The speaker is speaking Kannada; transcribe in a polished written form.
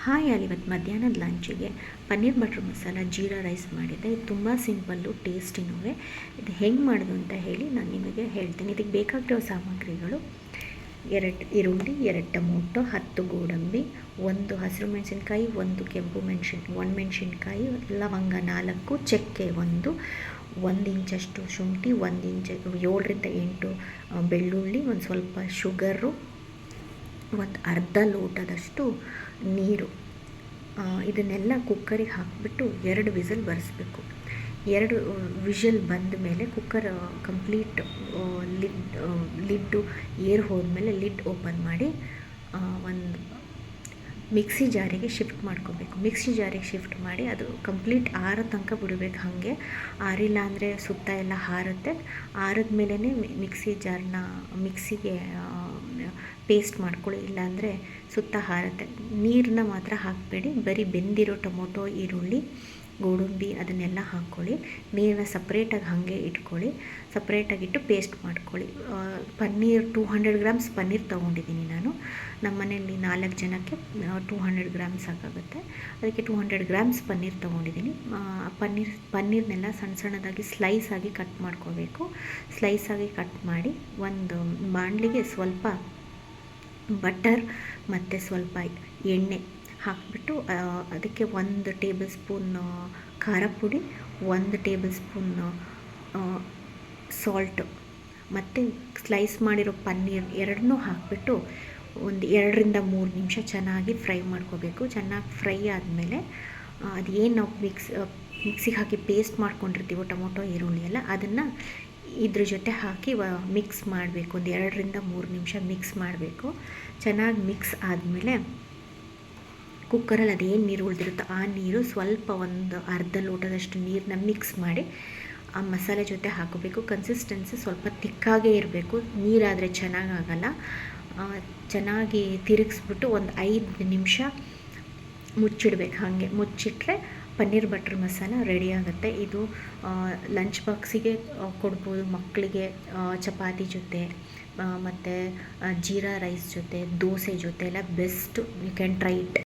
ಹಾಯ್ ಇವತ್ತು ಮಧ್ಯಾಹ್ನದ ಲಂಚಿಗೆ ಪನ್ನೀರ್ ಬಟರ್ ಮಸಾಲ ಜೀರಾ ರೈಸ್ ಮಾಡಿದ್ದೆ. ಇದು ತುಂಬ ಸಿಂಪಲ್ಲು, ಟೇಸ್ಟಿನೂ. ಇದು ಹೆಂಗೆ ಮಾಡೋದು ಅಂತ ಹೇಳಿ ನಾನು ನಿಮಗೆ ಹೇಳ್ತೀನಿ. ಇದಕ್ಕೆ ಬೇಕಾಗಿರೋ ಸಾಮಗ್ರಿಗಳು: 2 ಈರುಳ್ಳಿ, 2 ಟೊಮೊಟೊ, 10 ಗೋಡಂಬಿ, 1 ಹಸಿರು ಮೆಣಸಿನ್ಕಾಯಿ, 1 ಕೆಂಪು ಒಣಮೆಣಸಿನ್ಕಾಯಿ, ಲವಂಗ 4, ಚಕ್ಕೆ 1 ಇಂಚಷ್ಟು ಶುಂಠಿ, 1 ಇಂಚ್ 7ರಿಂದ 8 ಬೆಳ್ಳುಳ್ಳಿ, ಒಂದು ಸ್ವಲ್ಪ ಶುಗರು, ಒಂದು ಅರ್ಧ ಲೋಟದಷ್ಟು ನೀರು. ಇದನ್ನೆಲ್ಲ ಕುಕ್ಕರಿಗೆ ಹಾಕಿಬಿಟ್ಟು 2 ವಿಸಲ್ ಬರೆಸ್ಬೇಕು. 2 ವಿಷಲ್ ಬಂದ ಮೇಲೆ ಕುಕ್ಕರ್ ಕಂಪ್ಲೀಟ್ ಲಿಡ್ಡು ಏರ್ ಹೋದ್ಮೇಲೆ ಲಿಡ್ ಓಪನ್ ಮಾಡಿ ಒಂದು ಮಿಕ್ಸಿ ಜಾರಿಗೆ ಶಿಫ್ಟ್ ಮಾಡ್ಕೋಬೇಕು. ಮಿಕ್ಸಿ ಜಾರಿಗೆ ಶಿಫ್ಟ್ ಮಾಡಿ ಅದು ಕಂಪ್ಲೀಟ್ ಆರೋ ತನಕ ಬಿಡಬೇಕು. ಹಾಗೆ ಆರಿಲ್ಲ ಅಂದರೆ ಸುತ್ತ ಎಲ್ಲ ಹಾರುತ್ತೆ. ಆರಿದ ಮೇಲೇ ಮಿಕ್ಸಿಗೆ ಪೇಸ್ಟ್ ಮಾಡ್ಕೊಳ್ಳಿ, ಇಲ್ಲಾಂದರೆ ಸುತ್ತ ಹಾರುತ್ತೆ. ನೀರನ್ನ ಮಾತ್ರ ಹಾಕಬೇಡಿ, ಬರೀ ಬೆಂದಿರೋ ಟೊಮೊಟೊ, ಈರುಳ್ಳಿ, ಗೋಡಂಬಿ ಅದನ್ನೆಲ್ಲ ಹಾಕ್ಕೊಳ್ಳಿ. ನೀರನ್ನ ಸಪ್ರೇಟಾಗಿ ಹಾಗೆ ಇಟ್ಕೊಳ್ಳಿ. ಸಪ್ರೇಟಾಗಿಟ್ಟು ಪೇಸ್ಟ್ ಮಾಡ್ಕೊಳ್ಳಿ. ಪನ್ನೀರ್ 200 ಗ್ರಾಮ್ಸ್ ಪನ್ನೀರ್ ತೊಗೊಂಡಿದ್ದೀನಿ ನಾನು. ನಮ್ಮ ಮನೆಯಲ್ಲಿ 4 ಜನಕ್ಕೆ 200 ಗ್ರಾಮ್ಸ್ ಸಾಕಾಗುತ್ತೆ. ಅದಕ್ಕೆ 200 ಗ್ರಾಮ್ಸ್ ಪನ್ನೀರ್ ತೊಗೊಂಡಿದ್ದೀನಿ. ಪನ್ನೀರ್ನೆಲ್ಲ ಸಣ್ಣದಾಗಿ ಸ್ಲೈಸಾಗಿ ಕಟ್ ಮಾಡ್ಕೋಬೇಕು. ಸ್ಲೈಸಾಗಿ ಕಟ್ ಮಾಡಿ ಒಂದು ಬಾಣಲಿಗೆ ಸ್ವಲ್ಪ ಬಟರ್ ಮತ್ತು ಸ್ವಲ್ಪ ಎಣ್ಣೆ ಹಾಕಿಬಿಟ್ಟು ಅದಕ್ಕೆ 1 ಟೇಬಲ್ ಸ್ಪೂನ್ ಖಾರ ಪುಡಿ, 1 ಟೇಬಲ್ ಸ್ಪೂನ್ ಸಾಲ್ಟು ಮತ್ತು ಸ್ಲೈಸ್ ಮಾಡಿರೋ ಪನ್ನೀರ್ ಎರಡನ್ನೂ ಹಾಕಿಬಿಟ್ಟು ಒಂದು 2ರಿಂದ 3 ನಿಮಿಷ ಚೆನ್ನಾಗಿ ಫ್ರೈ ಮಾಡ್ಕೋಬೇಕು. ಚೆನ್ನಾಗಿ ಫ್ರೈ ಆದಮೇಲೆ ಅದೇನು ನಾವು ಮಿಕ್ಸಿಗೆ ಹಾಕಿ ಪೇಸ್ಟ್ ಮಾಡ್ಕೊಂಡಿರ್ತೀವೋ ಟೊಮೊಟೊ, ಈರುಳ್ಳಿ ಎಲ್ಲ, ಅದನ್ನು ಇದ್ರ ಜೊತೆ ಹಾಕಿ ಮಿಕ್ಸ್ ಮಾಡಬೇಕು. ಒಂದು 2ರಿಂದ 3 ನಿಮಿಷ ಮಿಕ್ಸ್ ಮಾಡಬೇಕು. ಚೆನ್ನಾಗಿ ಮಿಕ್ಸ್ ಆದಮೇಲೆ ಕುಕ್ಕರಲ್ಲಿ ಅದೇನು ನೀರು ಉಳಿದಿರುತ್ತೋ ಆ ನೀರು ಸ್ವಲ್ಪ ಒಂದು ಅರ್ಧ ಲೋಟದಷ್ಟು ನೀರನ್ನ ಮಿಕ್ಸ್ ಮಾಡಿ ಆ ಮಸಾಲೆ ಜೊತೆ ಹಾಕೋಬೇಕು. ಕನ್ಸಿಸ್ಟೆನ್ಸಿ ಸ್ವಲ್ಪ ತಿಕ್ಕಾಗೇ ಇರಬೇಕು, ನೀರಾದರೆ ಚೆನ್ನಾಗಾಗಲ್ಲ. ಚೆನ್ನಾಗಿ ತಿರುಗಿಸ್ಬಿಟ್ಟು ಒಂದು 5 ನಿಮಿಷ ಮುಚ್ಚಿಡ್ಬೇಕು. ಹಾಗೆ ಮುಚ್ಚಿಟ್ರೆ ಪನ್ನೀರ್ ಬಟರ್ ಮಸಾಲ ರೆಡಿ ಆಗುತ್ತೆ. ಇದು ಲಂಚ್ ಬಾಕ್ಸಿಗೆ ಕೊಡ್ಬೋದು, ಮಕ್ಕಳಿಗೆ ಚಪಾತಿ ಜೊತೆ ಮತ್ತು ಜೀರಾ ರೈಸ್ ಜೊತೆ, ದೋಸೆ ಜೊತೆ ಎಲ್ಲ best. You can try it.